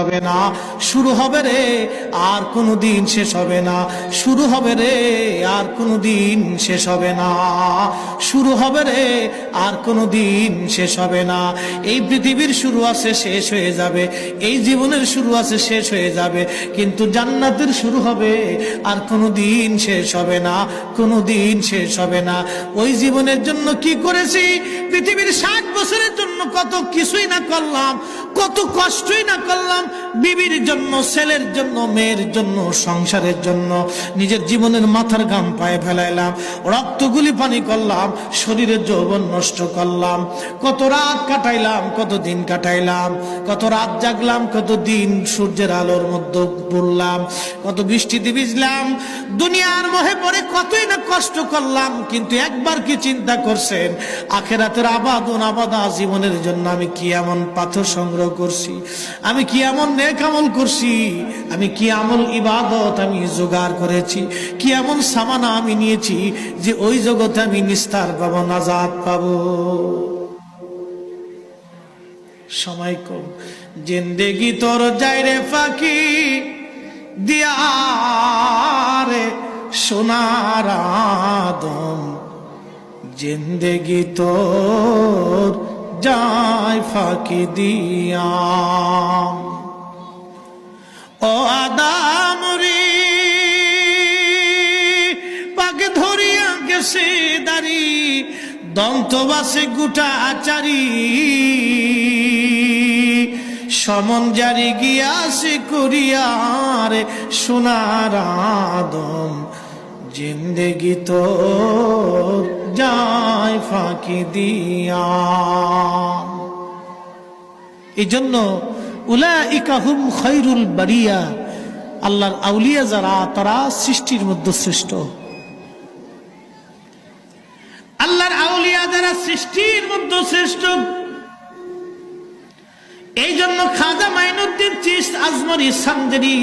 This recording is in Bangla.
হবে না, শুরু হবে রে আর কোনোদিন শেষ হবে না, শুরু হবে রে আর কোনোদিন শেষ হবে না, শুরু হবে রে আর কোনোদিন শেষ হবে না। এই পৃথিবীর শুরু আছে, শেষ হয়ে যাবে, এই জীবনের শুরু আছে, শেষ হয়ে যাবে, কিন্তু জান্নাতের শুরু হবে আর কোনোদিন শেষ হবে না, কোনোদিন শেষ হবে না। ওই জীবনের জন্য কি করেছি, পৃথিবীর 60 বছরের জন্য কত কিছুই না করলাম, কত কষ্টই না করলাম, বিবির জন্য, ছেলের জন্য, মেয়ের জন্য, সংসারের জন্য নিজের জীবনের মাথার ঘাম পায়ে ফেলাইলাম, রক্তগুলি পানি করলাম, শরীরের যৌবন নষ্ট করলাম, কত রাত কাটাইলাম, কত দিন কাটাইলাম, কত রাত জাগলাম, কত দিন সূর্যের আলোর মধ্যে পড়লাম, কত বৃষ্টিতে ভিজলাম, দুনিয়ার মোহে পড়ে কতই না কষ্ট করলাম। কিন্তু একবার কি চিন্তা করছেন আখিরাতের আবাদন আবাদা জীবনের জন্য আমি কি এমন পাথর সংগ্রহ করছি, আমি কি এমন নেক আমল করছি, আমি কি আমল ইবাদত আমি জোগাড় করেছি, কি এমন সামানা আমি নিয়েছি যে ওই জগতে আমি নিস্তার পাবো, নাজাত পাবো। সময় কম, জিন্দেগি তোর যায় রে ফাঁকি দিয়া রে সোনার আদম, জিন্দেগি তোর যায় ফাঁকি দিয়া। ও আদম রে পাক ধরিয়া গেছে দাড়ি, দন্তবাসে গুটা আচারি, সমন জারি গিয়াছে করিয়ারে সোনার আদম, জিন্দেগি তো যায় ফাঁকি দিয়া। এই জন্য উলাইকা হুম খায়রুল বারিয়া, আল্লাহর আউলিয়া যারা তারা সৃষ্টির মধ্যে শ্রেষ্ঠ, আল্লাহর আউলিয়া যারা সৃষ্টির মধ্যে শ্রেষ্ঠ। এই জন্য খাজা মাইনুদ্দিন চিশতি আজমরি সান্দেরি